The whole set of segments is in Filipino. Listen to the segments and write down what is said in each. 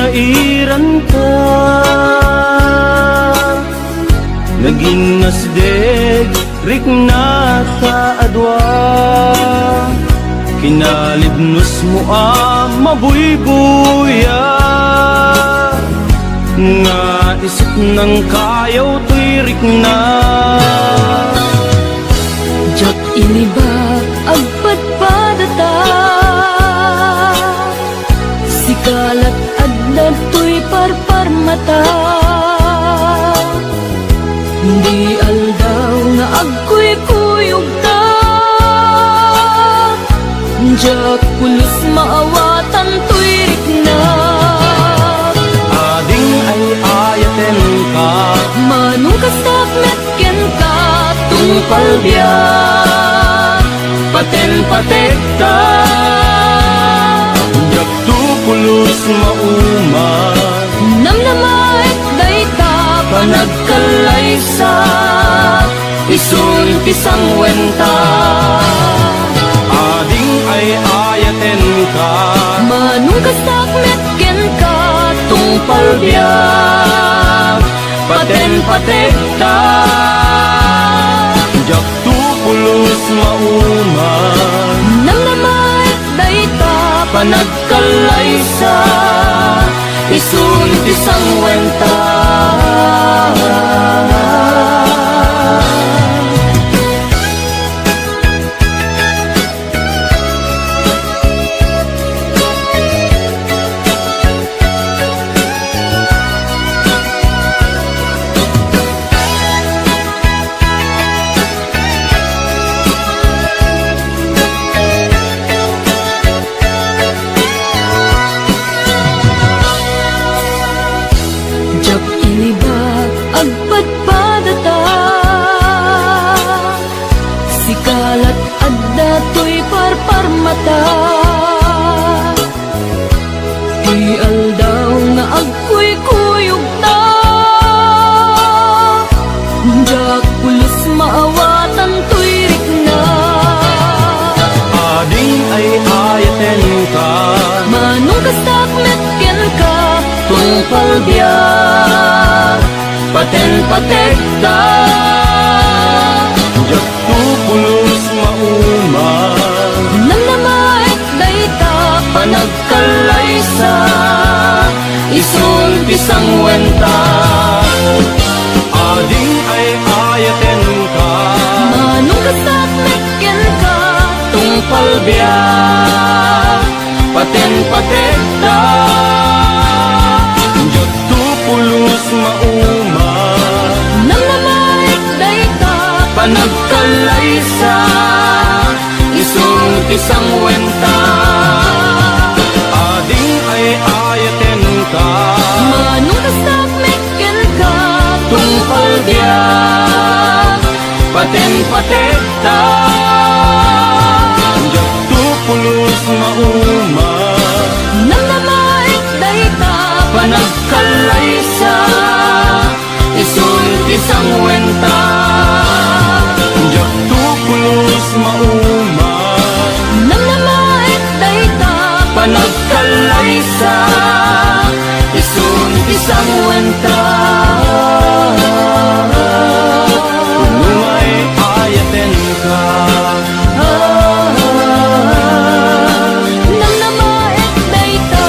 kairan ka. Naging nasdeg, rikna ta adwa. Kinalibnos mo mabuybuya. Nga isip ng kayaw to'y rikna. Jak iniba agpadpadata. Sikalat adlad to'y parparmata. Hindi aldaw nga agkuy-kuyog ta. Jak pulos maawatan to'y rikna. Ading ay ayaten ka. Manong kastak metken ka. Tungpal biyak paten patek ka. Jak tu pulos mauman. Namnamay dayta Panagkalaysa, isun pisang wenta. Ading ay ayaten ka. Manong kastak metken ka. Tungpal biyak paten patek ka. Jak tu pulos mauman. Namnamay dayta Panagkalaysa, isun pisang wenta. Jak iniba agpadpadata. Sikalat adda to'y parparmata. Di aldaw nga agkuy-kuyog ta. Jak pulos maawatan to'y rikna. Ading ay ayaten ka. Manong kastak metken ka. Tungpal biyak paten patek ka. Jak tu pulos mauman. Namnamay dayta Panagkalaysa, isun pisang wenta. Ading ay ayaten ka. Manong kastak metken ka. Tungpal biyak paten patek ka. Jak tu pulos mauman. Namnamay dayta Panagkalaysa, isun pisang wenta. Ading ay ayaten ka. Manong kastak metken ka. Tungpal biyak paten patek ka. Jak tu pulos mauman. Namnamay dayta Panagkalaysa, isun pisang wenta. Jak tu pulos mauman. Namnamay dayta Panagkalaysa, isun pisang wenta. Kung ay ayaten ka. Namnamay dayta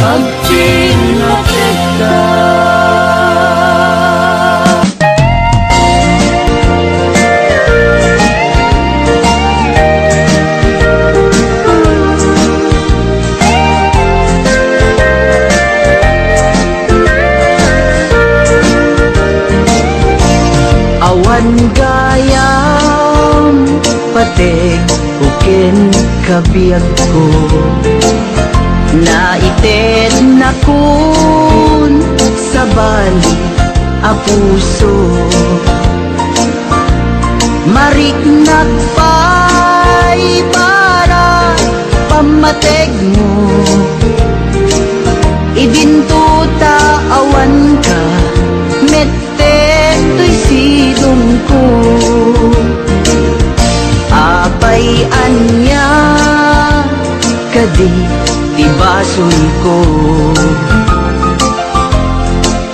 Agpinatek ka. Awan gayam patek uken kabiyag ko. Naited na kun sa bali a puso. Marik nagpay para pamateg mo. Ibintuta awan ka mette to'y sidong ko. Apay anya kadi tibason ko.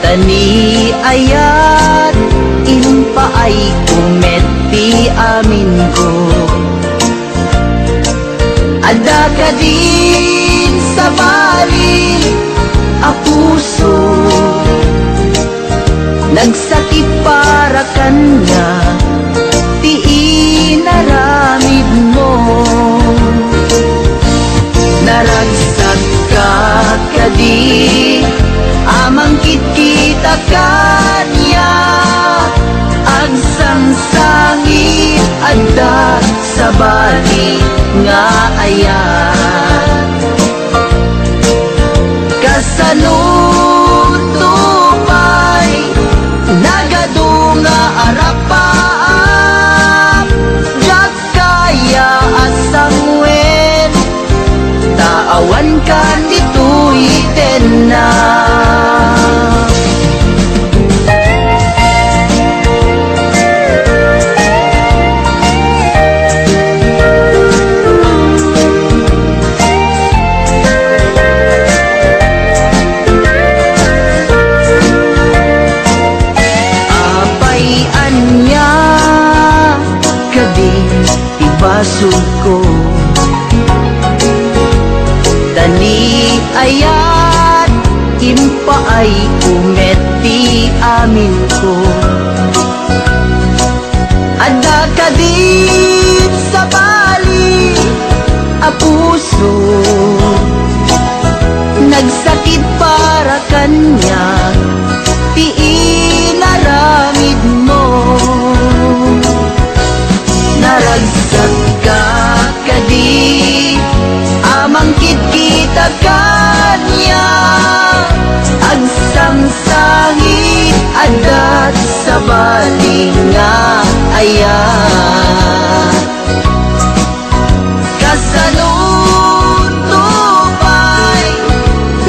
Tani ayat impaay kumeti amin ko. Ada ka din sa bali a puso, nagsakit para kanya, ti inaramid mo. Naragsak ka kadi amang kita kanya, agsangsangit adda sa bali nga ayan. Kasanutupay nagadunga arapaap, jak kaya asangwen taawan kan dito'y na. Ibasog ko tani ayat impaay kumeti amin ko. Ada ka din sa bali a puso, nagsakit para kanya, ti inaramid mo. Naragsak ka kadi amang kita kanya, agsangsangit adat sa bali nga ayan. Kasanutupay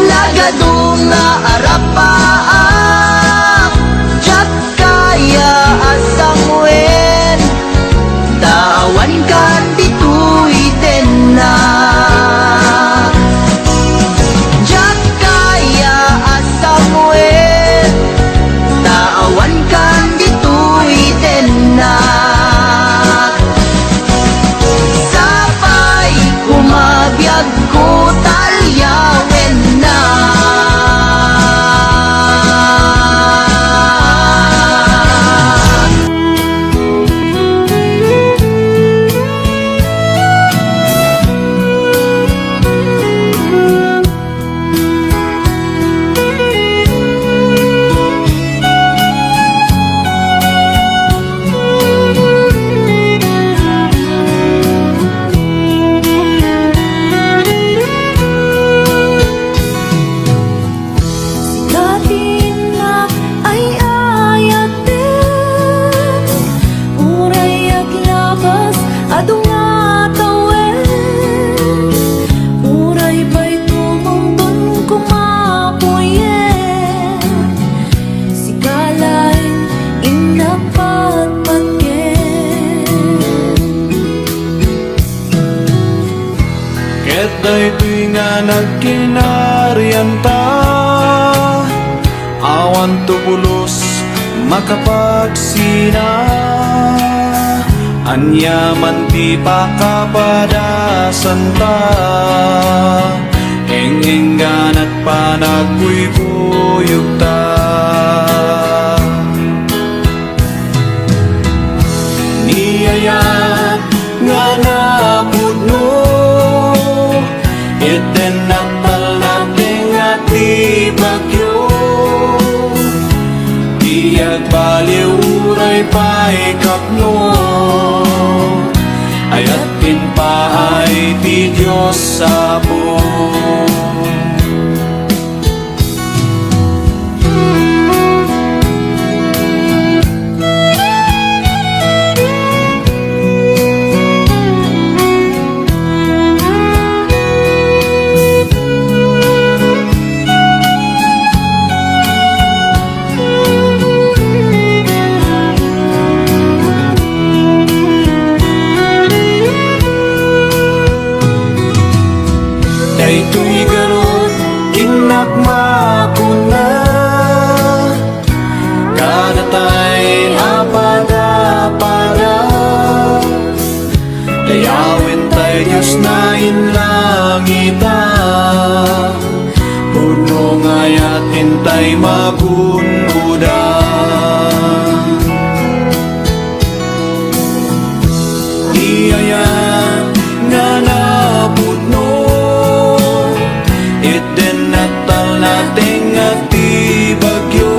lagadunga arapaap, jak kaya asangwen tawan kan dito'y na. Jak kaya asangwen tawan kan dito'y na. Sapay kumabiyag ko talyawen na. Day tuy nga nagkinarian ta, awan tubulos makapagsina, anyaman ti pakapadasan ta, engenggan at panagkuykuyog ta. Niyayat nga napudno, iten naktal nating at di bagyo, tiyag baliw uray paikapno, ayat pinpaay ti Diyos sa buong. nakmakuna Kanatay apada para Dayawin tay Diyos na inlangita Puno ngayatin tay magunguda Iyayan nga napudno Iten natal nating ati bagyo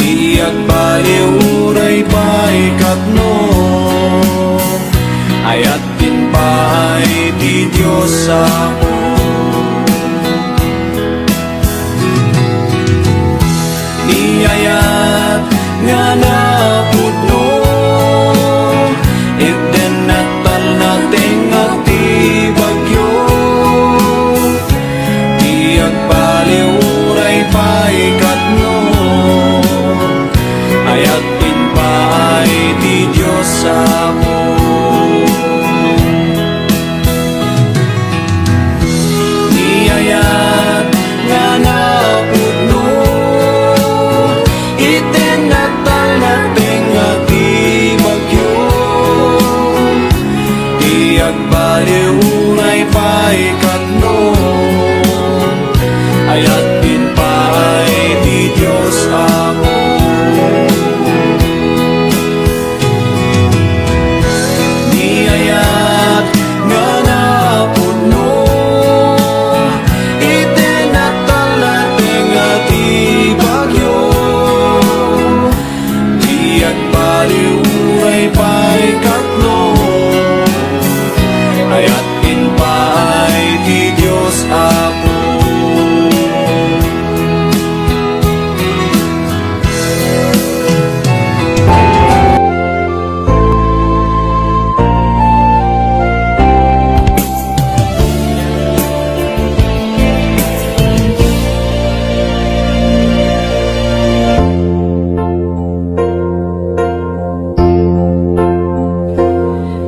Iyag baliuray pa'y katno Ayat din pa'y di Diyos ako Iyayat nga napudno Iten natal nating ati bagyo Iyag baliuray pa'y katno Ayat din pa'y di Diyos ako Iyayat nga napudno Iten natal nating ati bagyo Iyag baliuray pa'y katno Ayat din pa'y di Diyos ako Iyayat nga napudno Iten natal nating ati bagyo Iyag baliuray pa'y katno Ayat din pa'y di Diyos ako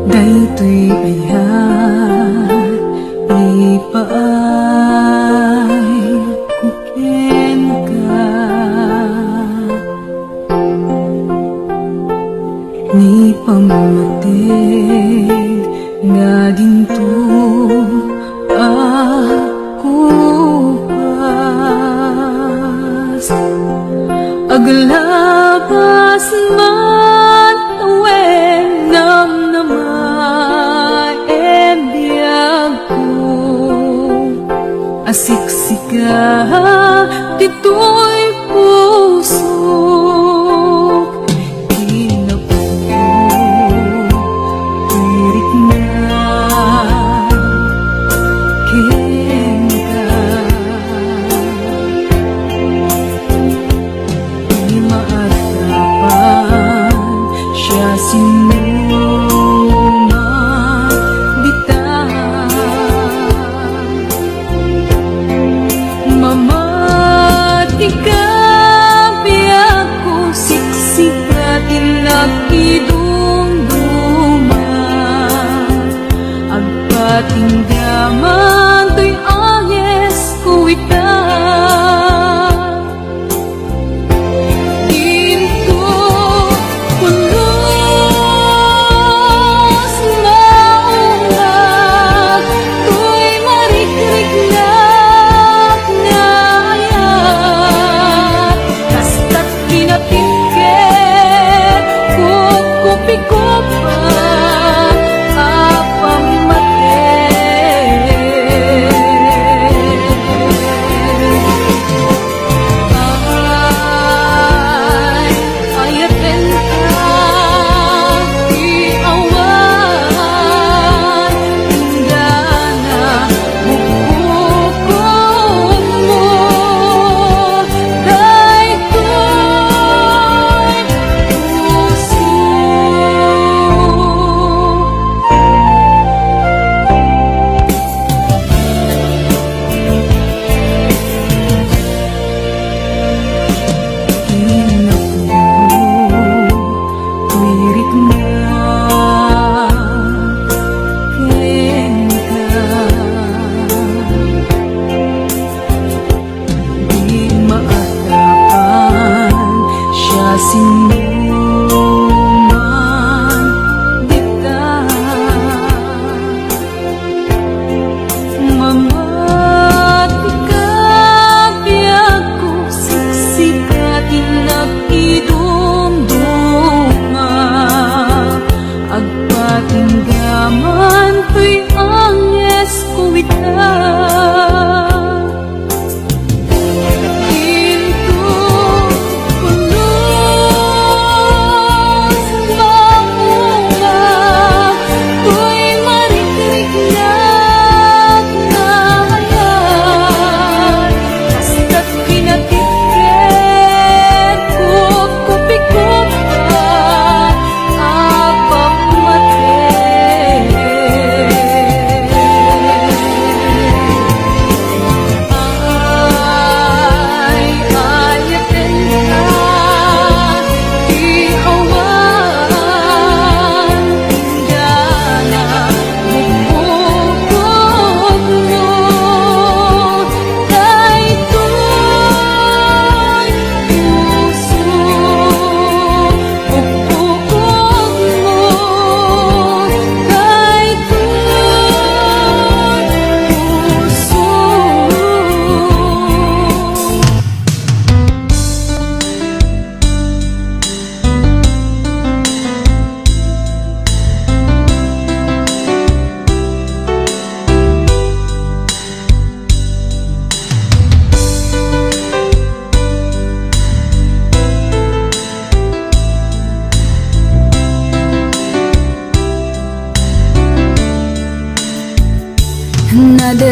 Daytoy ayan, ipaay kuken ka Ni pamamatid nga dinto ako pas Aglabas man awen namnamay ebiyag ko Asiksika dito'y puso Tirik na kenka Di maagapan siya sinuman bitaw Mamati ka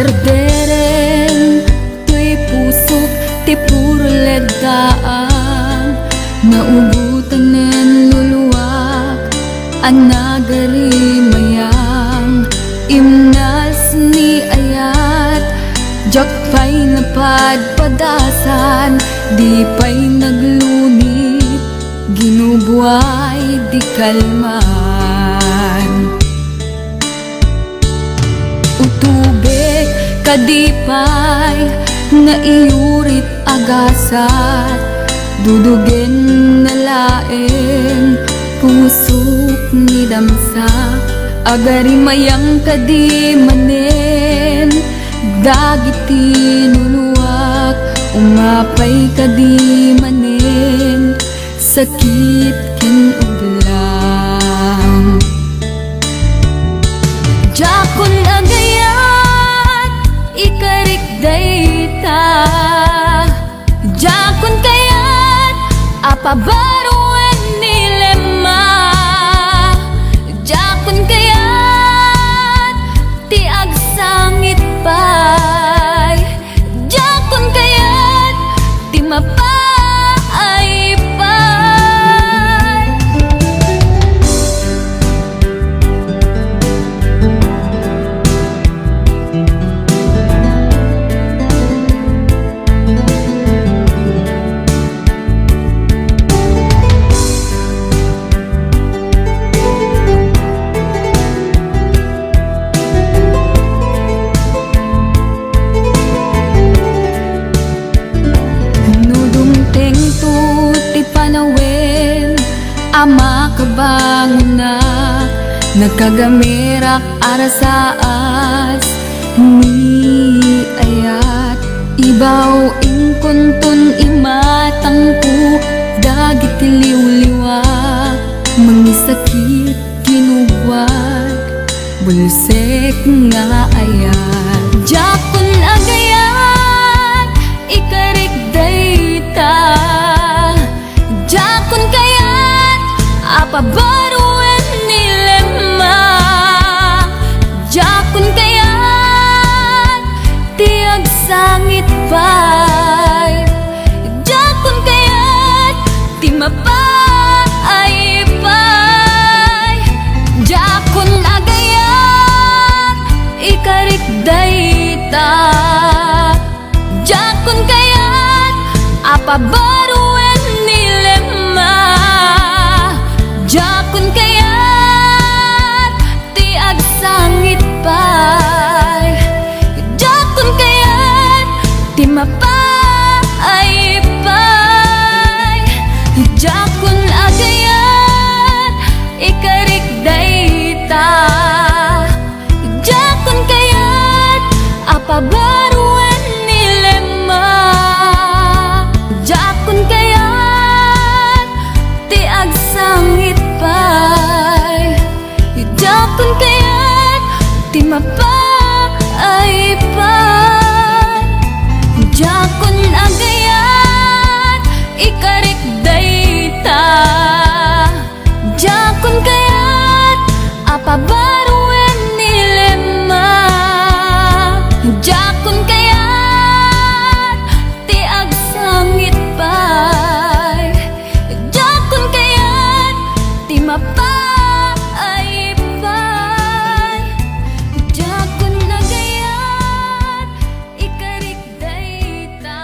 Derderen tuy pusok ti puro leddaang naubutan nen luluwak anagari mayang imnas ni ayat jak pa'y napadpadasan di pa'y naglunit ginubuhay di kalman utubek kadipay na iyurit agasat dudugen na laeng pusok ni damsa agari mayang kadi manen dagiti nuluwak umapay kadi manen sakit ken uglang jakon agayat ikarik dayta jakon kayat apabaruan nilema jakon kayat ti agsangit pay jakon kayat ti mapay pay nudumteng tu ti panawen ama kabanguna nagkagamirak arasaas ni ayat ibaw ingkuntun imatangku dagiti liwliwa mangisakit kinubwat bulsek nga ayat jakon agayat ikarik dayta jakon kayat apabaruan nilema jakon kayat ti agsangit pay jakon kayat ti mapay pay jakon agayat ikarik dayta jakon kayat apabaruan nilema jakon kayat ti agsangit pay jakon kayat ti mapay pay jakon agayat ikarik dayta jakon kayat apabaruan nilema jakon kayat ti agsangit pay jakon kayat ti mapay pay jakon agayat ikarik dayta jakon kayat apabaruan nilema jakon kayat ti agsangit pay jakon kayat ti mapay pay jakon agayat ikarik dayta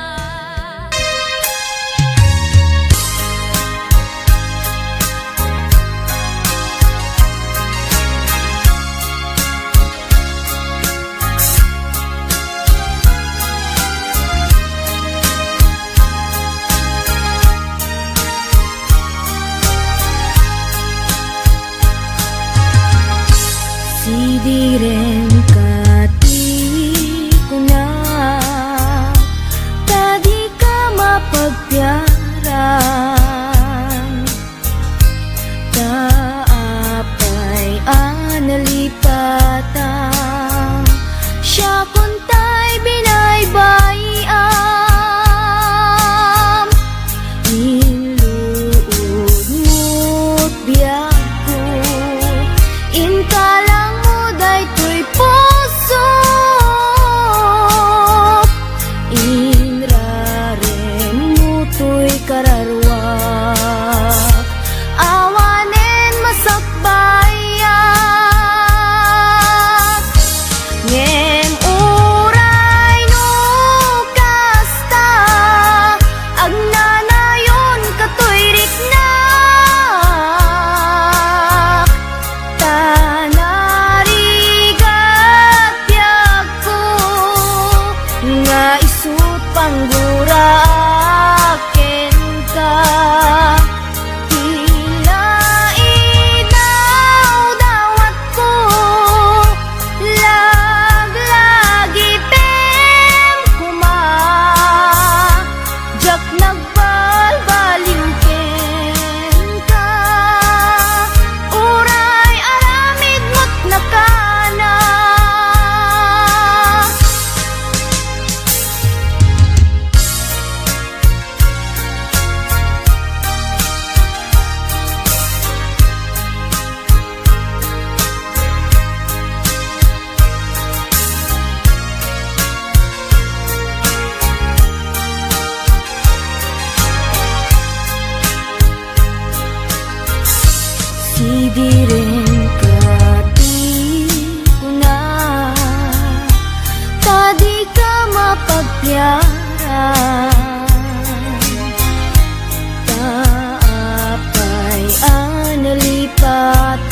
Taapay analipatan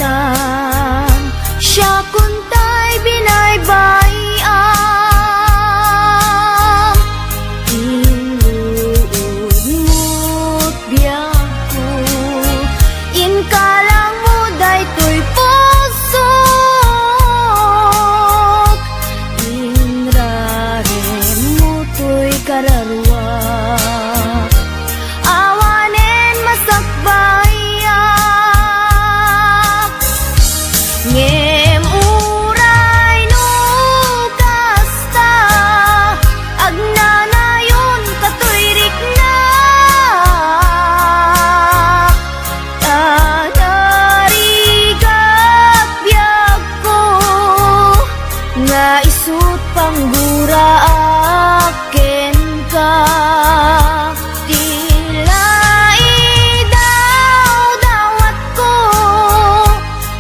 siya kuntay binaybayam Inuud mo't biyago Inkalang mo daytoy pusok Inrarem mo to'y kararwa Awanen masakbayak Ngem uray no kasta Agnanayon katoy rikna Tanarigat biyag ko Nga isut panggura aken ka Tila idaw-dawat ko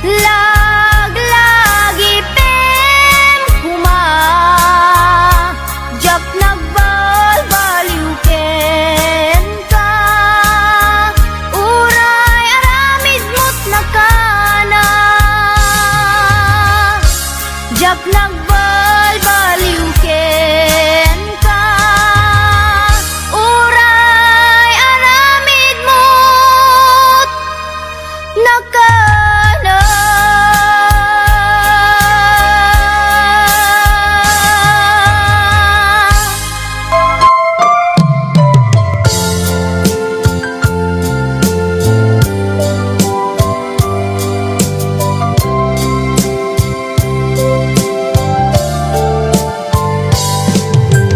Lag-lagi pem kuma Jak nagbalbaliw ken ka Uray aramid mo't nakana Jak nagbalbaliw ken ka Uray aramid mo't nakana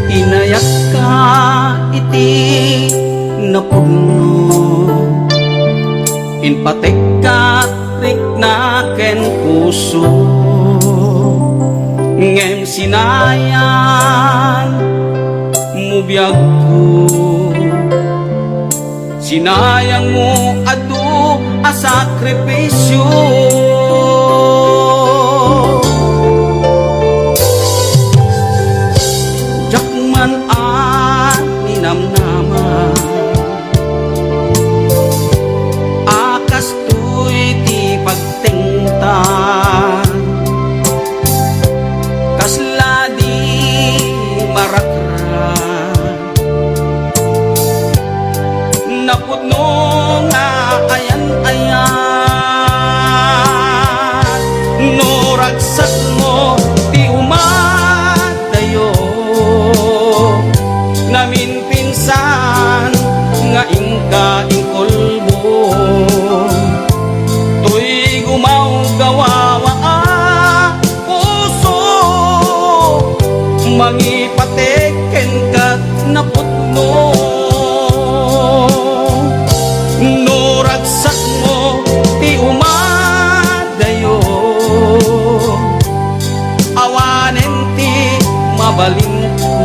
Inayak ka iti napuno Inpatek ka rikna ken puso Ngem sinayang mo biyag ko Sinayang mo adu a sakripisyo Jakman at ninamnama Akas to'y ti pagtingtan Kasla di marakran Napudno nga ayan-ayan No ragsak mo ti umadayo Namin pinsan nga ingka ingkolbo Tuy gumaw gawawa puso Mangipateken ka naputno No ragsak mo ti umadayo Awanen ti mabalin ko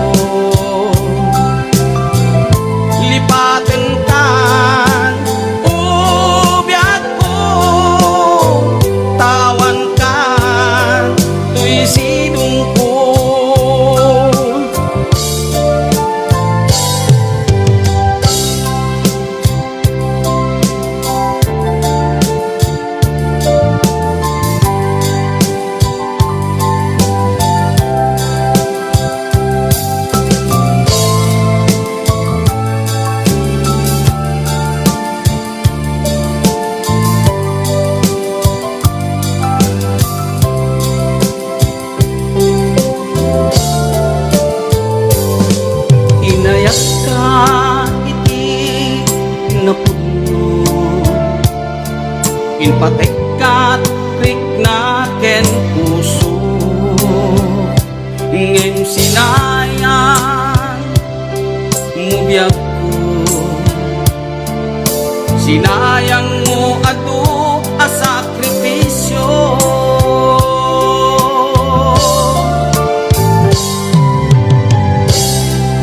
Lipaten kan ubiyag ko Tawan kan tuy sinungkol Inayak ka iti napuno Inpatek ka rikna ken puso Ngem sinayang mo biyag ko Sinayang mo adu a sakripisyo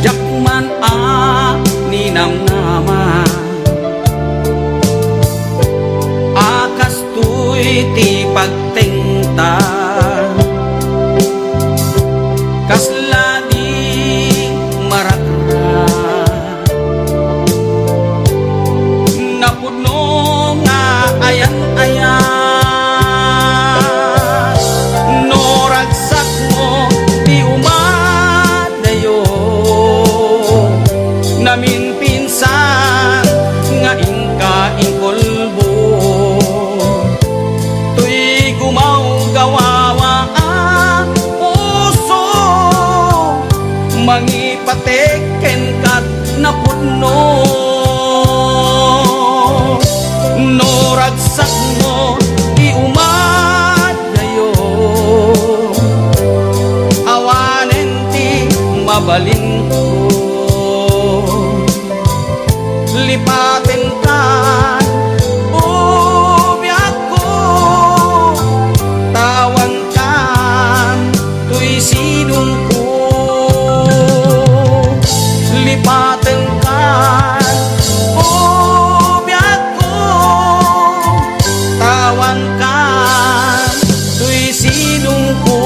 Jakman a ninamnama Akas to'y ti pagtingtan Kasla di marakran lipatan kan ubyak ko tawan kan tuy silong ko.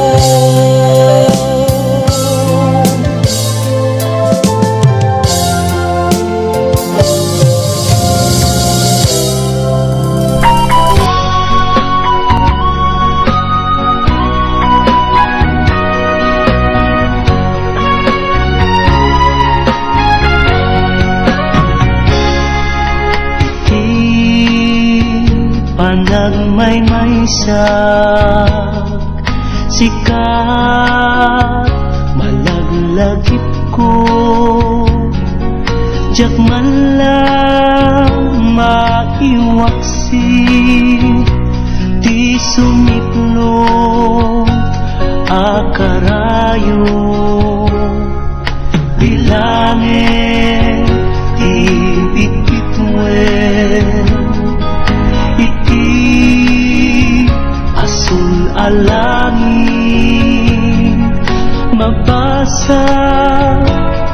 Panagmaymaysak sikat malaglagip ko jak man lang maiwaksi ti sumiplo akarayo bilangin ti bitbitwen alangin mabasa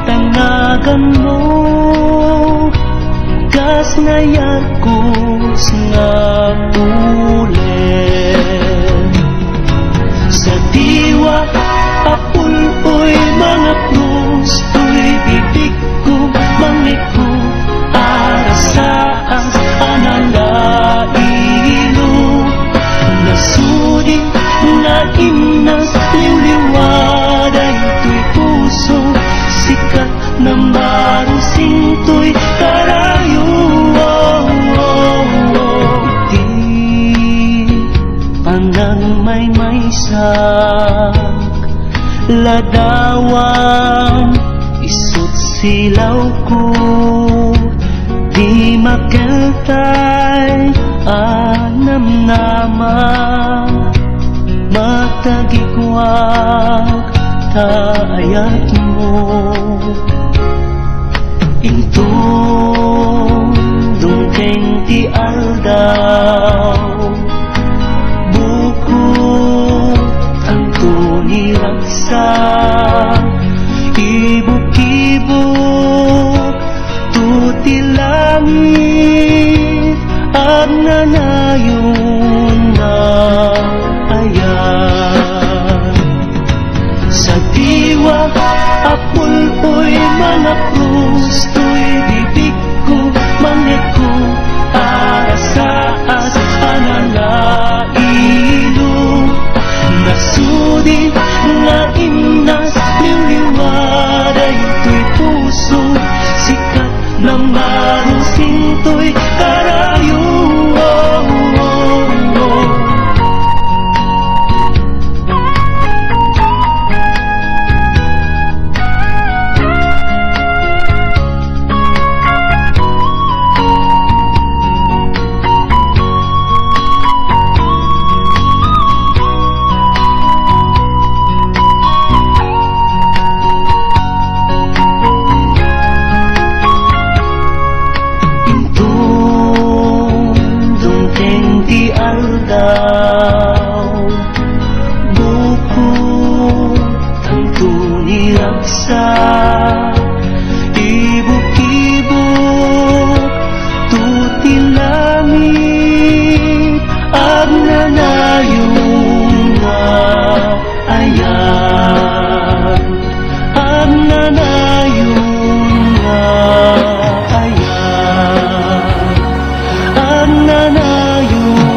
tanagan mo gas na yarkos nga ulit sa diwa apuloy mga krus tuy bibig ko mangiko arasaas analailo nasudi na imnas liwliwaday to'y puso sikat na marusing to'y karayo di panagmaymaysak ladawang isot silaw ko di makeltay anamnama matagigwag taayat mo intong dungkeng ti aldaw buko ang tuniraksa ibuk-ibuk tuti langit at nanayon na ayan sa diwa apuloy mga krus to'y bibig ko mangit ko arasaas analailo nasudi nga imnas liwliwaday to'y puso sikat na marusing to'y karayo buko ang tuniraksa ibuk-ibuk tuti langit at nanayon nga ayan at nanayon nga ayan at nanayon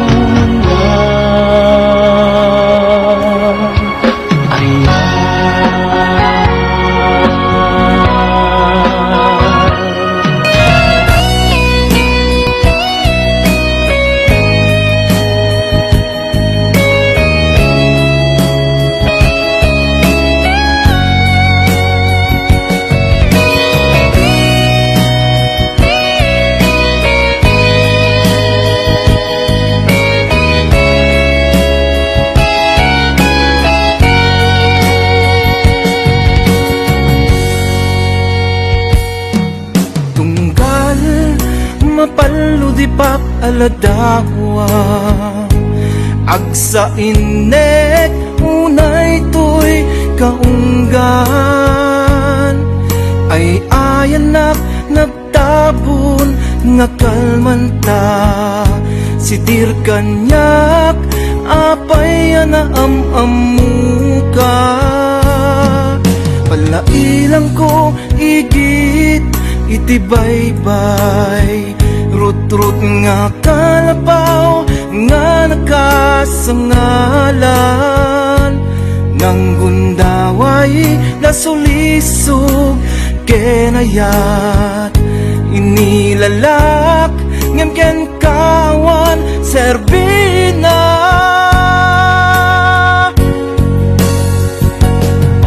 mapaludipap aladawa agsa inek unay to'y kaunggan ay aya nga kalmanta sitir kanyak apay na amamuka palailang ko igit iti baybay rut-rut nga kalapaw nga nakasangalan nang gundaway nasulisog kenayat inilalak ngem ken kawan serbina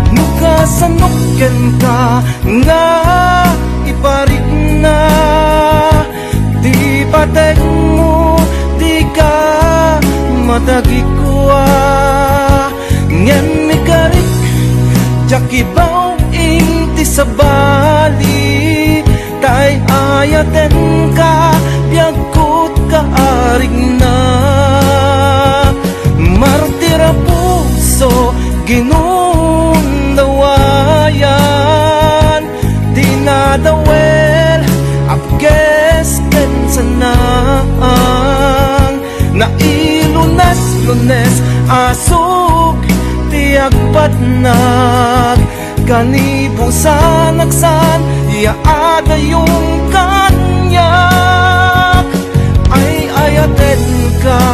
nukasanok ken ka nga iparik na di patek mo di ka matagikwa ngem mikarik jakibaw inti sa bali tay ayaten ka biyagkot ka arig na martira puso ginundawayan dinadawel apges ken sanang nailunas-lunes asog tiagpatnag kanibusan nagsan iaada yung kanyak ay ayaten ka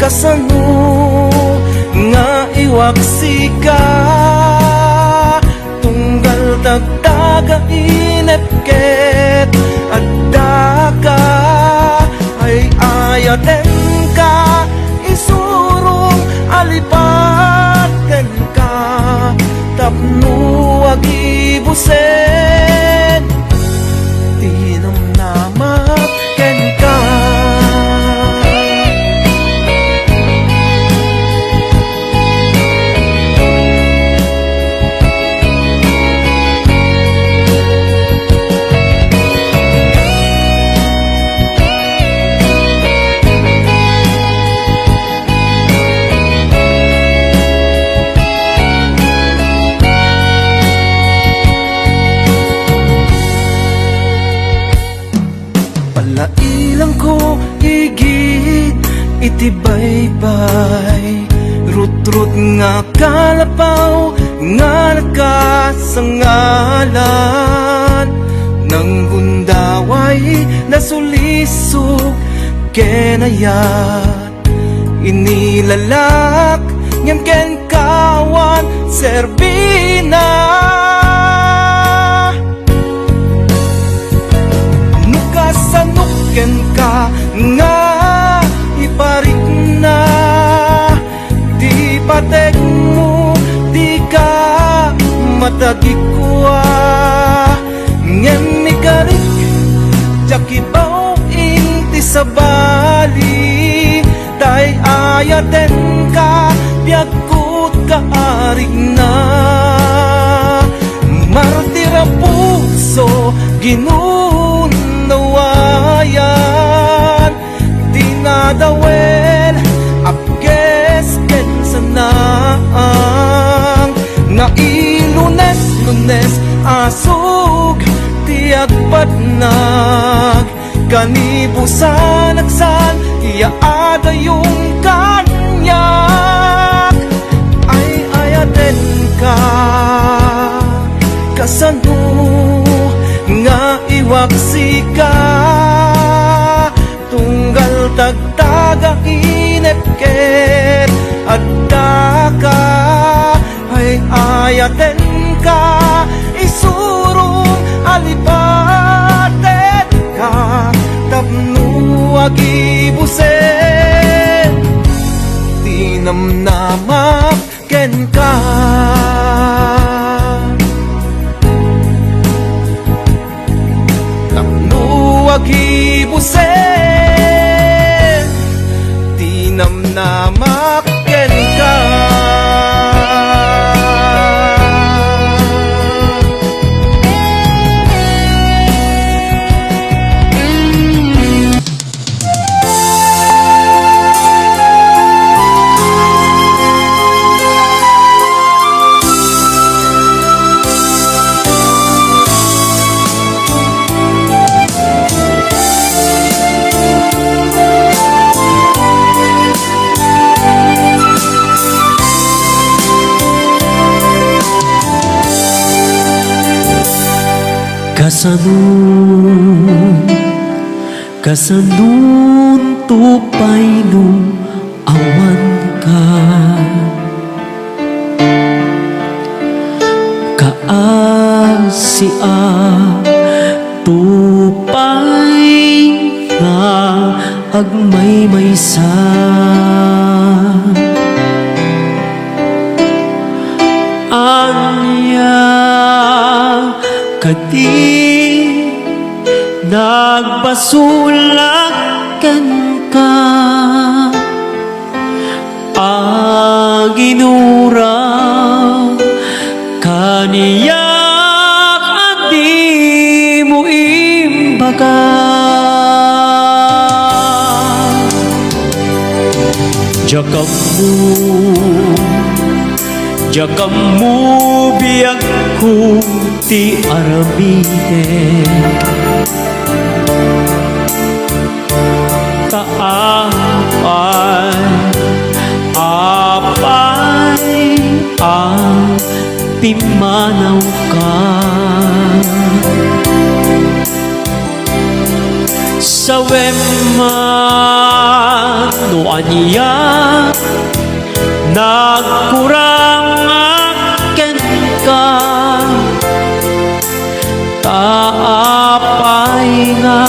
kasano nga iwaksi ka tunggal tagtaga inetket at daga ay ayaten ka isurong alipaten ka tapno agibusen tinam namak ken ka palailang ko igid iti baybay rut-rut nga kalapaw nga nakasangalan nang gundaway nasulisog kenayat inilalak ngem ken kawan serbina nukasanuken ka nga iparik na di patek mo di ka matagikwa ngem mikarik jakibaw inti sa bali tay ayaten ka biyagkot ka arig na martira puso ginundawayan dinadawel apges ken sanang nailunes-lunes asog tiagpatnag kanibusan nagsan iaada yung kanyak ay ayaten ka kasano nga iwaksi ka tunggal tagtaga inepket at daka ay ayaten ka isurong alipaten ka tapno agibusen tinamnamak ken ka tapno agibusen tinamnamak ken ka Kasanun tupay nung awan ka. Kaasia tupay nga agmay-maysa. Anya kadi nagbasulakan ka, aginura kaniyak at di mo imbaga. Jakam mo biyag ko ti aramide. Apay ang pimanaw ka. Sa weman no aniya nagkurang aken ka. Taapay nga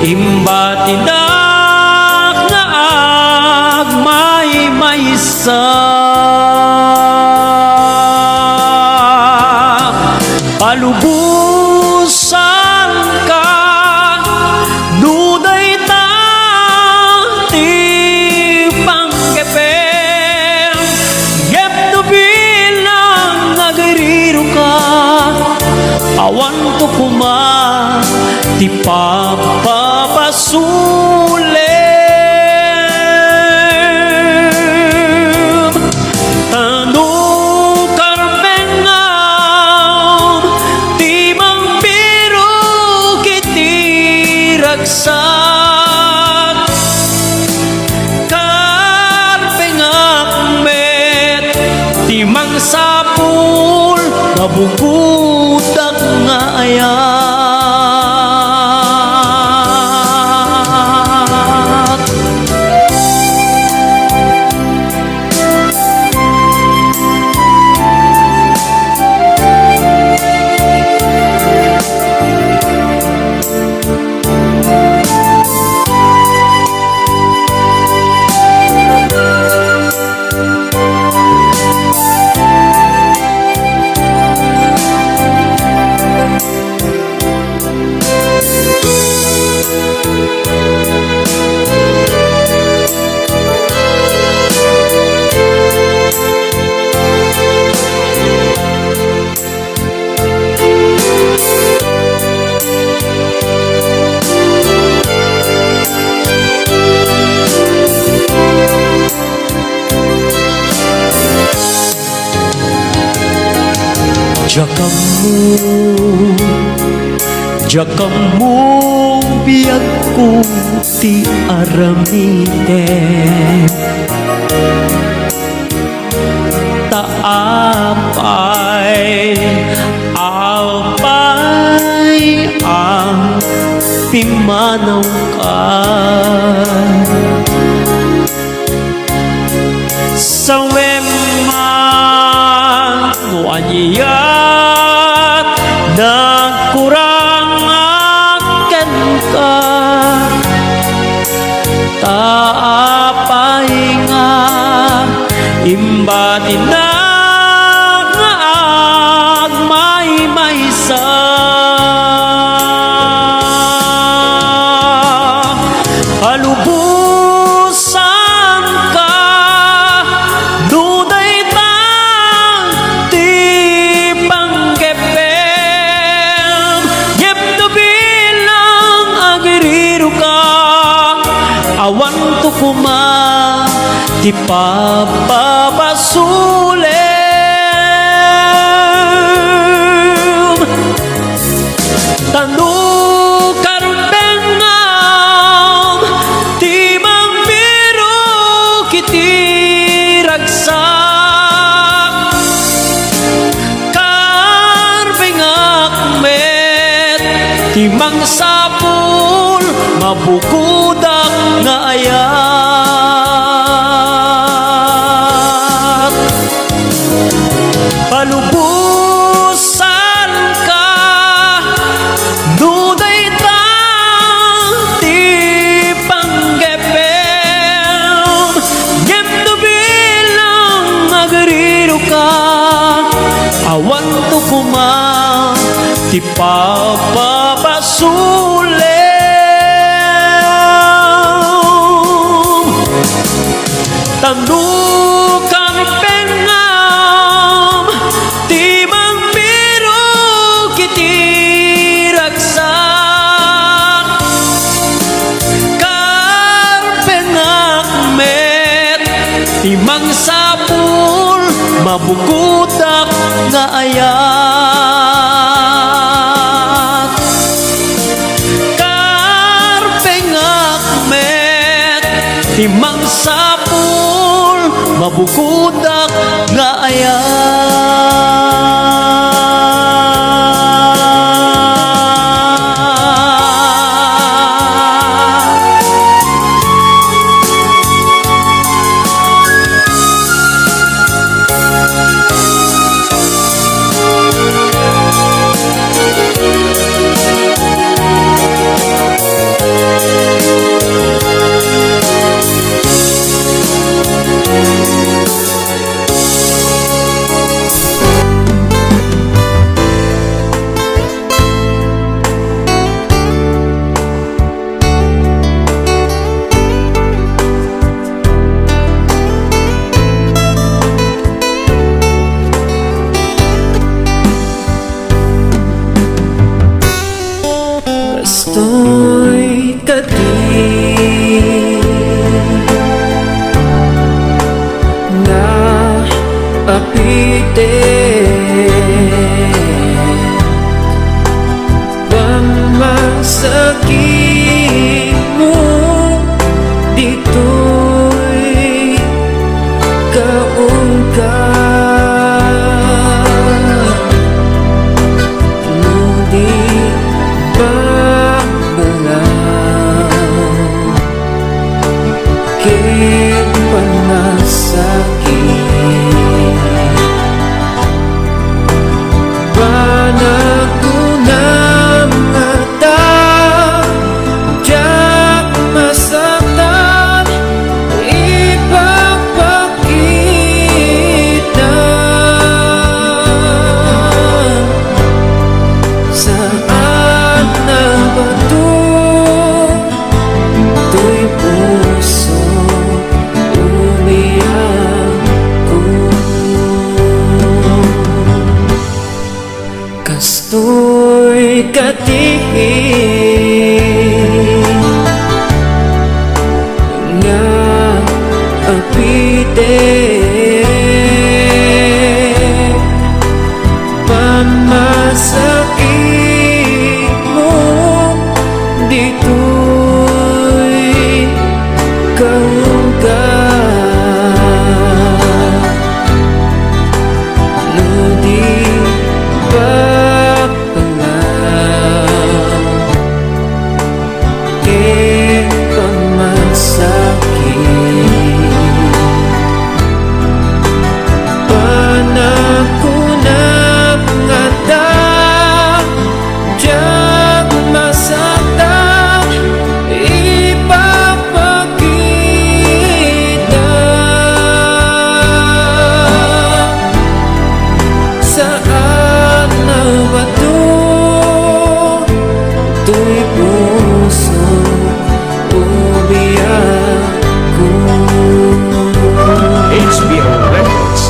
imbatidak nga agmay-maysa. Palubusan ka nuday ta ti panggepen. Gep no bilang nagariro ka, awan to kuma ti papapasulim. Tanu karmengam ti mangbiru kiti ragsak. Karpengak met ti mangsapul nabugudak nga ayat. Jakamu biag ko ti aramide. Taapay ang pimanaw ka. Sa weman no aniyat nagkurang aken ka. Taapay nga imbatin na nga agmay-maysa. Palubusan ka nuday ta ti panggepen. Yep no bilang agiriro ka, awan to kuma ti papapasulim. Tanu karbenam ti mangbiru kiti ragsak. Karbengak me timang sapul mabukudak nga ayat. Palubusan ka nuday tang ti panggepem ngem tu bilang agriro ka awan tu kuma ti papapasulim tandukan pengam ti mangbiru kiti raksak karpengak met ti mangsapul mabukutak nga ayat. Karpengak met timang sapul mabukudak nga ayat. Gusto'y kati na apite pamagsakit mo dito'y kaungkat nudi ba Kasto'y katihin nga apite pamasakit mo dito'y kaungkat nudi ba HBO Records.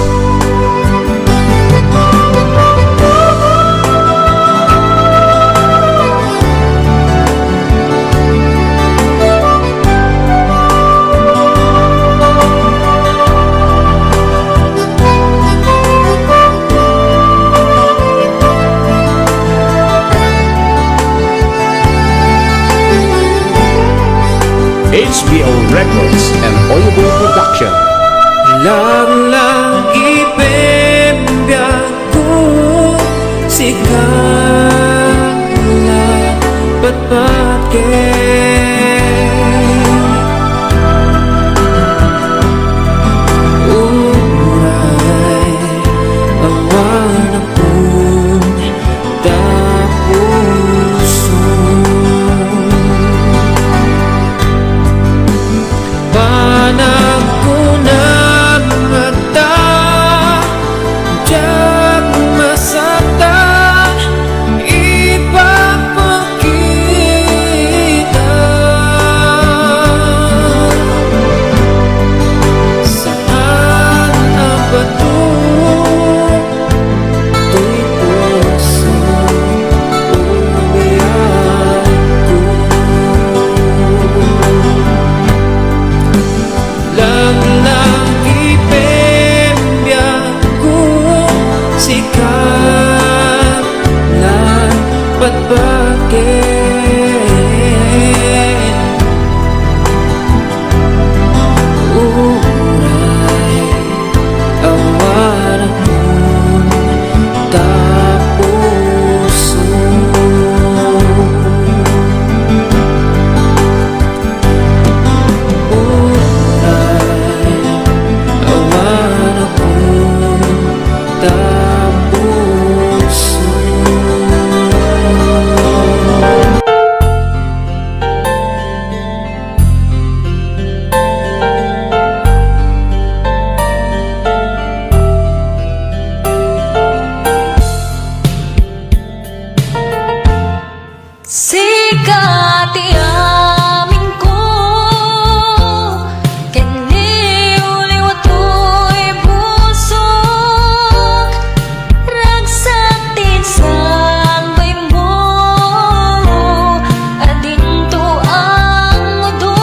HBO Records and Oyubo Production. Lang ipembiak ko si kala Uray, awan akong tapuso. Panag ko ng mata, diyak masaktan, ipapakita. Saan na ba ito? Ito'y puso umiyak ko. Laglang ipembiyago sikat lang ba't bakit uray awan akong tapuso. Uray, awan akong tapuso. Sikat iamin ko, kiniuliw ato'y busok, ragsak tinsang bay mo, adinto ang mudo.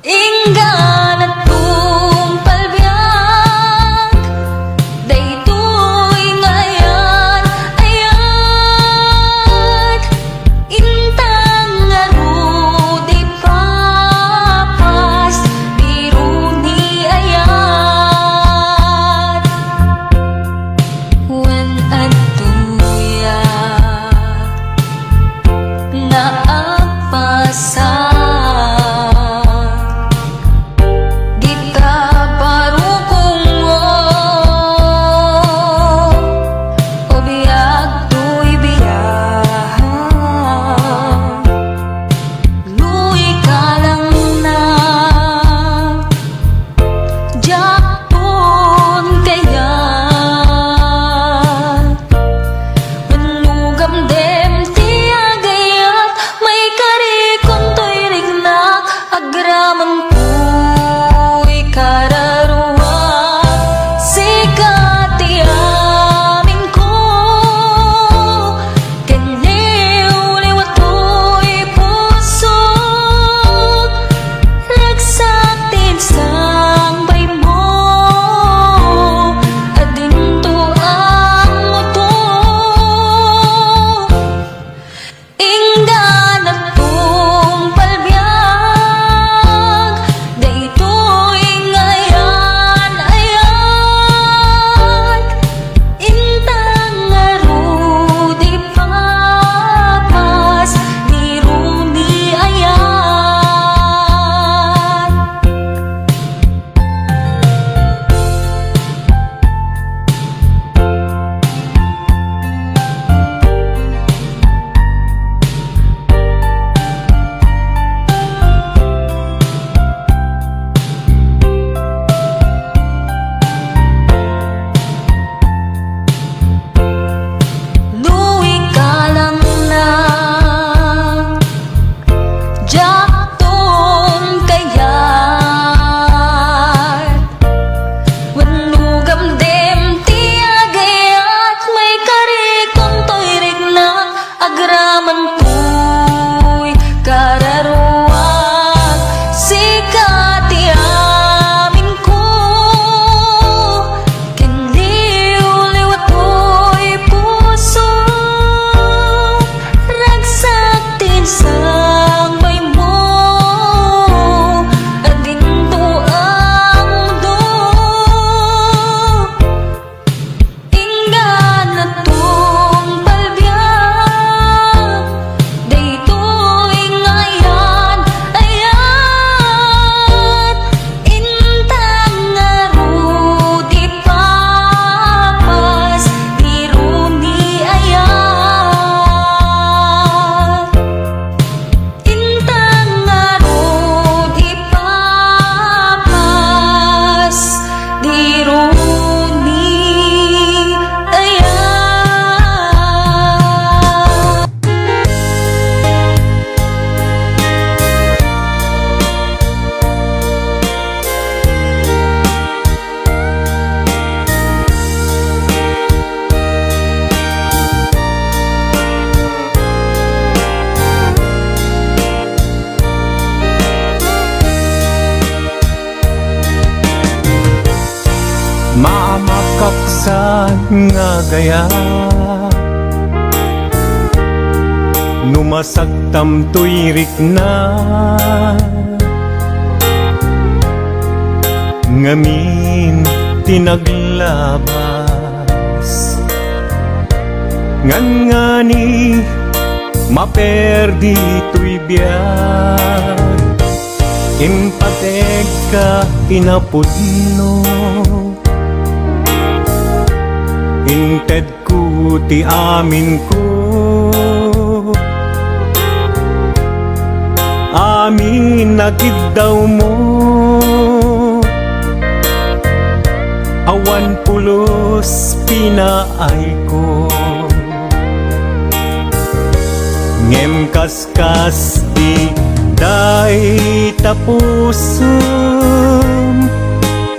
Inggan at tung palbiyak, daytoy ngayan ayan. nga gaya numasagtam tuyrik na ngamin tinaglabas ngan nga ni maperdi tuy biyag impateg ka inapudno inted ko ti amin ko amin nakid daw mo awan pulos pinaay ko ngem kaskas di day tapusum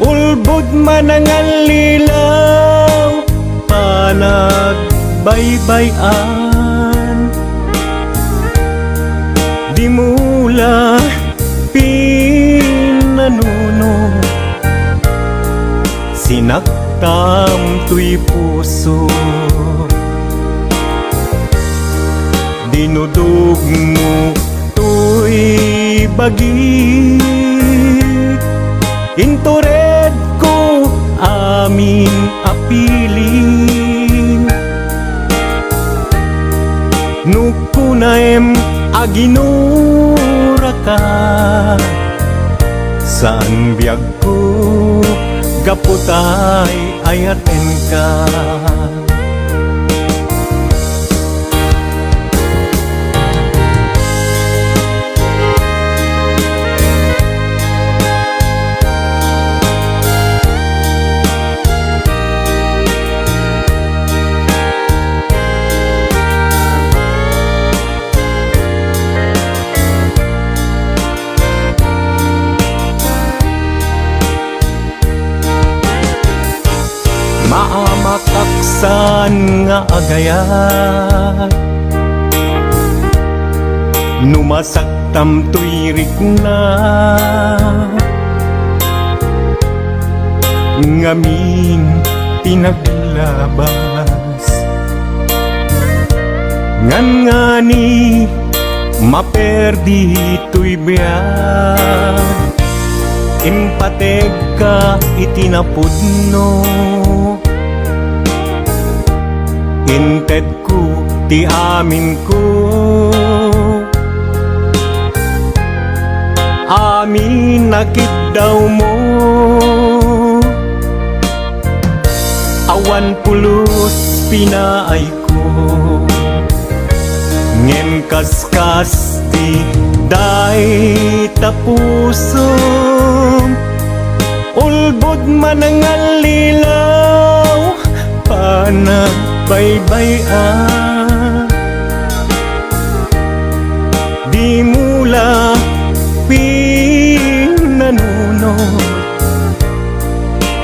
ulbod manangan lilaw panagbaybayan di mula pinanuno sinaktam tuy puso dinudog mo tuy bagik intured ko amin apilin nukunaem aginura ka saan biyag ko gaputay ayaten ka maamakaksan nga agayat numasaktam tuyrik na ngamin tinaglabas ngan nga ni maperdi tuy biyag impateg ka itinapudno inted ko ti amin ko amin nakit daw mo awan pulos pinaay ko ngem kaskas ti day tapusum ulbod manangal lilaw panagbaybayan di mula pinanuno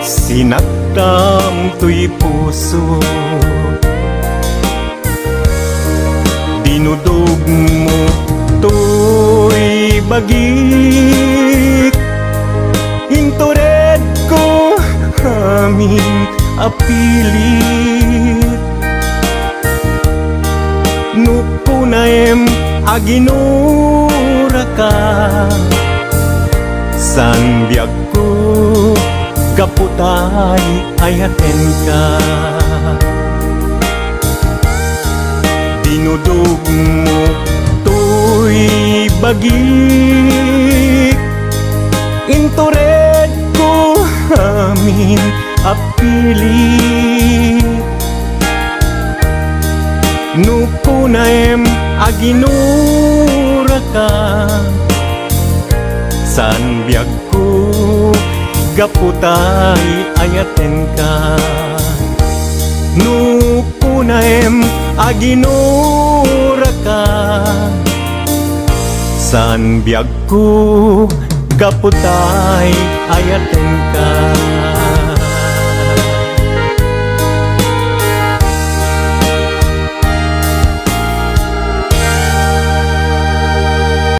sinaktam tuy puso dinudog mo tuy bagik intured ko amin apilit nukunaem aginura ka san biyag ko gaputay ayaten ka dinudog mo tuy bagik intured ko amin apili nukunaem aginura ka san biyag ko gaputay ayaten ka nukunaem aginura ka san biyag ko gaputay ayaten ka